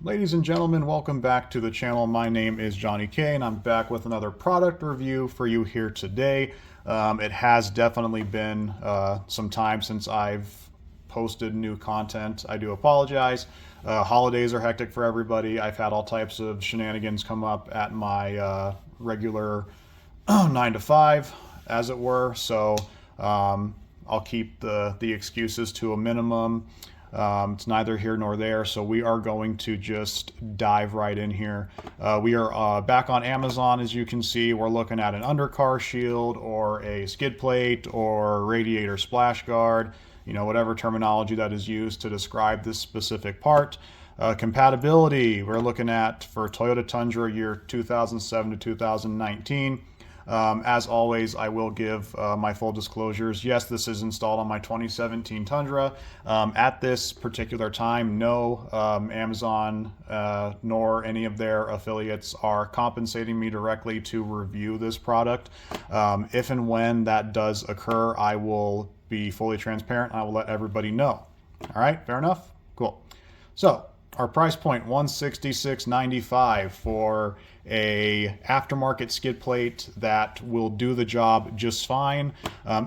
Ladies and gentlemen, welcome back to the channel. My name is Johnny K, and I'm back with another product review for you here today. It has definitely been some time since I've posted new content. I do apologize. Holidays are hectic for everybody. I've had all types of shenanigans come up at my regular 9 to 5, as it were. So I'll keep the excuses to a minimum. It's neither here nor there, so we are going to just dive right in here. We are back on Amazon, as you can see. We're looking at an Undercar Shield or a skid plate or radiator splash guard, whatever terminology that is used to describe this specific part. Compatibility, we're looking at for Toyota Tundra year 2007 to 2019. As always, I will give my full disclosures. Yes, this is installed on my 2017 Tundra. At this particular time, no Amazon nor any of their affiliates are compensating me directly to review this product. If and when that does occur, I will be fully transparent. I will let everybody know. All right, fair enough? Cool. So our price point, $166.95 for a aftermarket skid plate that will do the job just fine.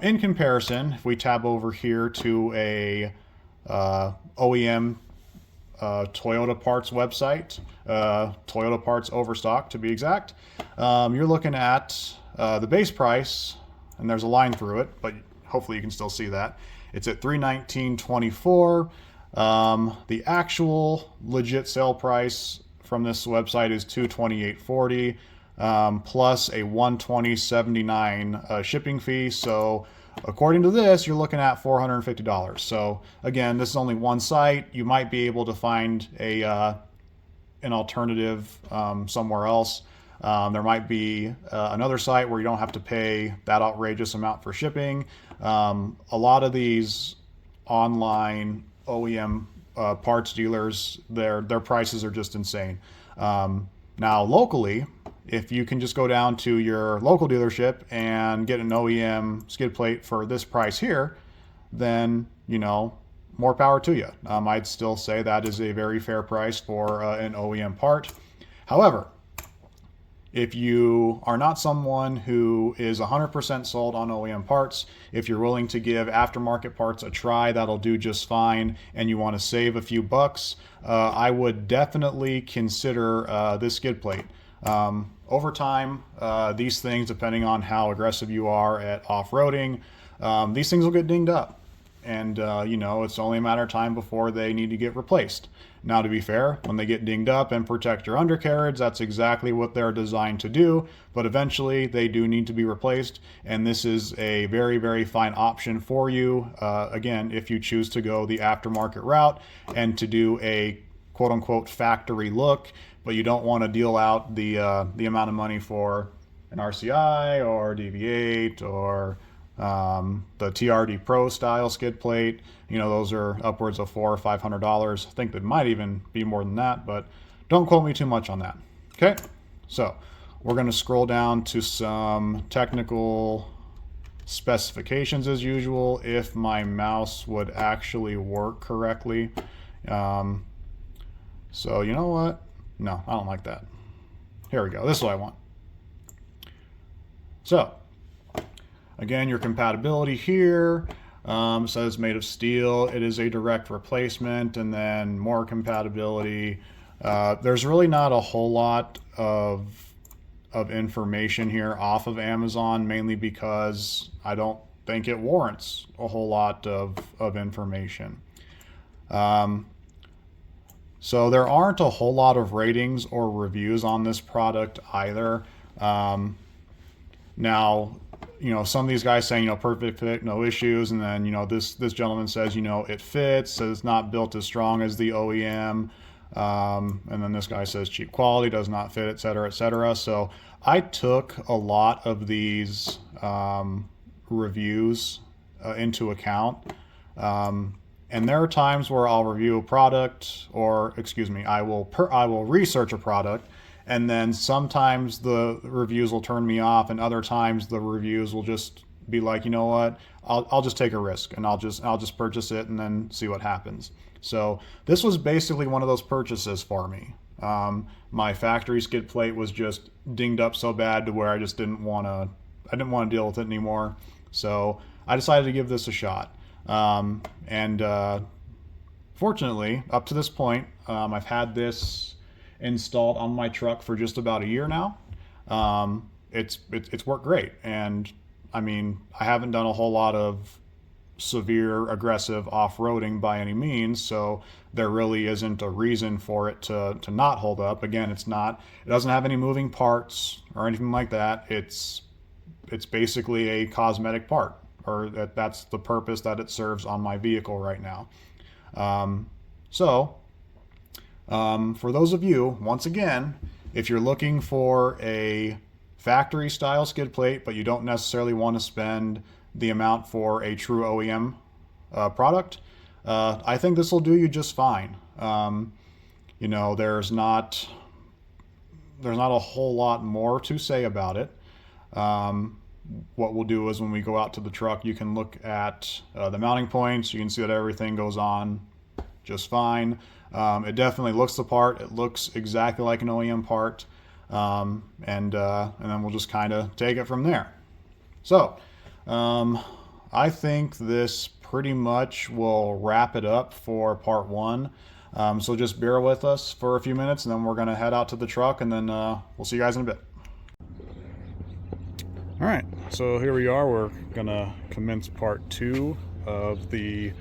In comparison, if we tab over here to a OEM Toyota parts website, Toyota parts overstock to be exact, you're looking at the base price, and there's a line through it, but hopefully you can still see that. It's at $319.24. The actual legit sale price from this website is $228.40 plus a $120.79 shipping fee. So according to this, you're looking at $450. So again, this is only one site. You might be able to find an alternative somewhere else. There might be another site where you don't have to pay that outrageous amount for shipping. A lot of these online OEM parts dealers, their prices are just insane. Now locally, if you can just go down to your local dealership and get an OEM skid plate for this price here, then more power to you. I'd still say that is a very fair price for an OEM part. However, if you are not someone who is 100% sold on OEM parts, if you're willing to give aftermarket parts a try, that'll do just fine, and you want to save a few bucks, I would definitely consider this skid plate. Over time, these things, depending on how aggressive you are at off-roading, these things will get dinged up. And, it's only a matter of time before they need to get replaced. Now, to be fair, when they get dinged up and protect your undercarriage, that's exactly what they're designed to do. But eventually, they do need to be replaced. And this is a very, very fine option for you. Again, if you choose to go the aftermarket route and to do a quote-unquote factory look, but you don't want to deal out the amount of money for an RCI or DV8 or the TRD Pro style skid plate. Those are upwards of $400 or $500. I think it might even be more than that, but don't quote me too much on that. Okay, so we're going to scroll down to some technical specifications as usual, if my mouse would actually work correctly. So you know what? No, I don't like that. Here we go. This is what I want. So again, your compatibility here says made of steel. It is a direct replacement, and then more compatibility. There's really not a whole lot of information here off of Amazon, mainly because I don't think it warrants a whole lot of information. So there aren't a whole lot of ratings or reviews on this product either. Now, some of these guys saying, perfect fit, no issues. And then, this gentleman says, it fits, says it's not built as strong as the OEM. And then this guy says cheap quality, does not fit, et cetera, et cetera. So I took a lot of these reviews into account. And there are times where I'll review a product, or I will research a product, and then sometimes the reviews will turn me off, and other times the reviews will just be like, you know what, I'll just take a risk, and I'll just purchase it and then see what happens. So this was basically one of those purchases for me. My factory skid plate was just dinged up so bad to where I just didn't want to deal with it anymore. So I decided to give this a shot. Fortunately, up to this point, I've had this installed on my truck for just about a year now. It's worked great, and I mean, I haven't done a whole lot of severe aggressive off-roading by any means, so there really isn't a reason for it to not hold up. Again, it doesn't have any moving parts or anything like that. It's basically a cosmetic part, or that's the purpose that it serves on my vehicle right now. For those of you, once again, if you're looking for a factory style skid plate, but you don't necessarily want to spend the amount for a true OEM product, I think this will do you just fine. You know, there's not a whole lot more to say about it. What we'll do is when we go out to the truck, you can look at the mounting points. You can see that everything goes on just fine. It definitely looks the part. It looks exactly like an OEM part. And then we'll just kind of take it from there. So I think this pretty much will wrap it up for part one. So just bear with us for a few minutes, and then we're going to head out to the truck, and then we'll see you guys in a bit. All right, so here we are. We're going to commence part two of the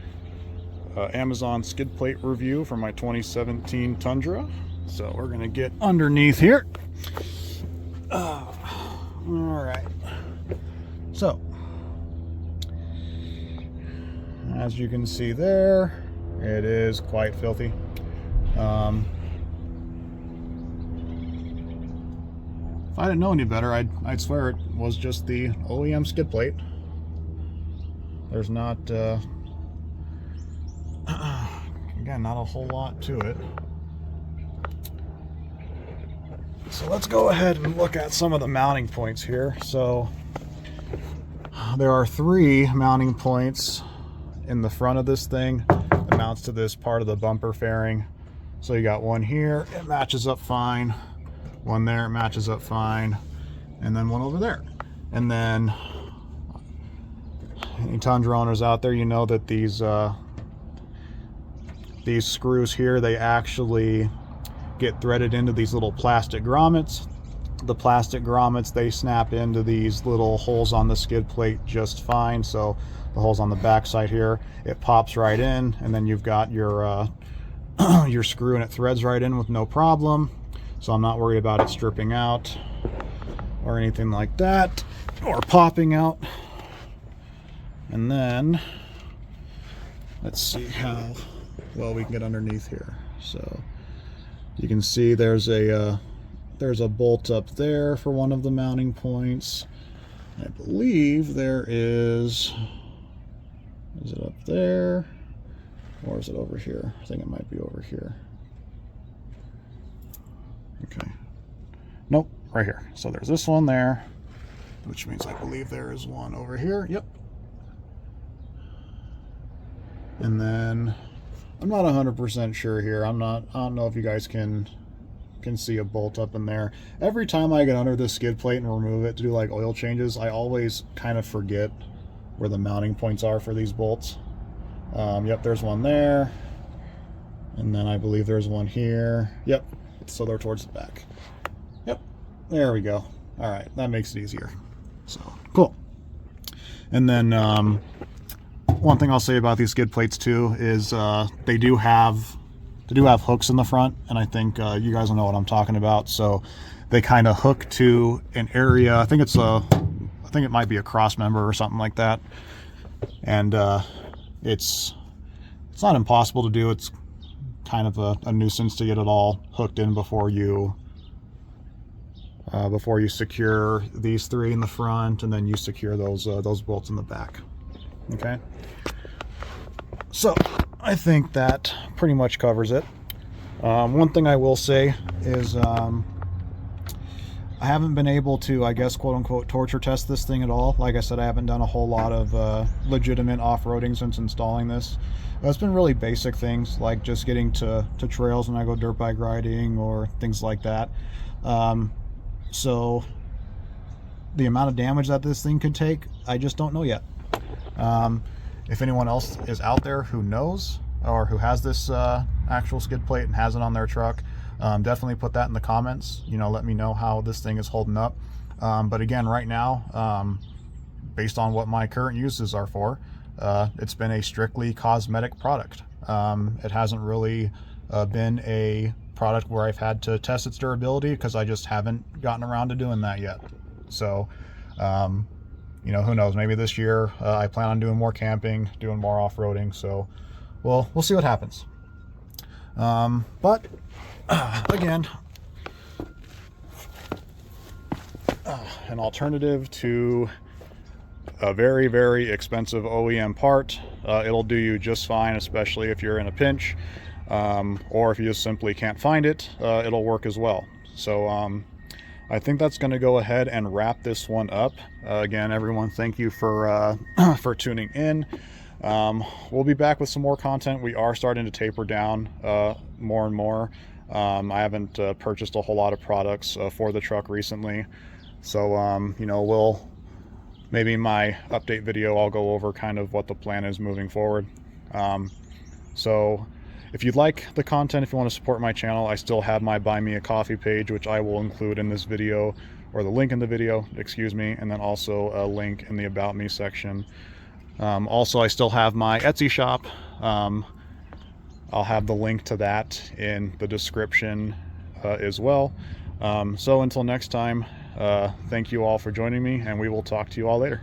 Amazon skid plate review for my 2017 Tundra. So we're going to get underneath here. All right. So, as you can see there, it is quite filthy. If I didn't know any better, I'd swear it was just the OEM skid plate. There's not, again, not a whole lot to it. So let's go ahead and look at some of the mounting points here. So there are 3 mounting points in the front of this thing that mounts to this part of the bumper fairing. So you got one here, it matches up fine. One there, it matches up fine. And then one over there. And then any Tundra owners out there, you know that these screws here, they actually get threaded into these little plastic grommets. The plastic grommets, they snap into these little holes on the skid plate just fine. So the holes on the back side here, it pops right in, and then you've got your your screw, and it threads right in with no problem. So I'm not worried about it stripping out or anything like that, or popping out. And then let's see how well we can get underneath here. So you can see there's a bolt up there for one of the mounting points. I believe there is it up there, or is it over here? I think it might be over here. Okay, nope, right here. So there's this one there, which means I believe there is one over here. Yep. And then I'm not 100% sure here. I don't know if you guys can see a bolt up in there. Every time I get under this skid plate and remove it to do like oil changes, I always kind of forget where the mounting points are for these bolts. Yep, there's one there, and then I believe there's one here. Yep, so they're towards the back. Yep, there we go. All right, that makes it easier. So cool. And then one thing I'll say about these skid plates too is they do have hooks in the front, and I think you guys will know what I'm talking about. So they kind of hook to an area. I think it might be a cross member or something like that. And it's not impossible to do. It's kind of a nuisance to get it all hooked in before you secure these 3 in the front, and then you secure those bolts in the back. Okay. So I think that pretty much covers it. One thing I will say is I haven't been able to, I guess, quote unquote, torture test this thing at all. Like I said, I haven't done a whole lot of legitimate off-roading since installing this. It's been really basic things, like just getting to trails when I go dirt bike riding or things like that. So the amount of damage that this thing could take, I just don't know yet. If anyone else is out there who knows or who has this actual skid plate and has it on their truck, definitely put that in the comments. Let me know how this thing is holding up. But again, right now, based on what my current uses are for, it's been a strictly cosmetic product. It hasn't really been a product where I've had to test its durability, because I just haven't gotten around to doing that yet. So who knows, maybe this year I plan on doing more camping, doing more off-roading, so we'll see what happens. But again, an alternative to a very, very expensive OEM part, it'll do you just fine, especially if you're in a pinch, or if you just simply can't find it, it'll work as well. So I think that's going to go ahead and wrap this one up. Again, everyone, thank you for for tuning in. We'll be back with some more content. We are starting to taper down more and more. I haven't purchased a whole lot of products for the truck recently, so maybe in my update video I'll go over kind of what the plan is moving forward. So if you'd like the content, if you want to support my channel, I still have my Buy Me a Coffee page, which I will include in this video, or the link in the video, excuse me, and then also a link in the About Me section. Also, I still have my Etsy shop. I'll have the link to that in the description as well. So until next time, thank you all for joining me, and we will talk to you all later.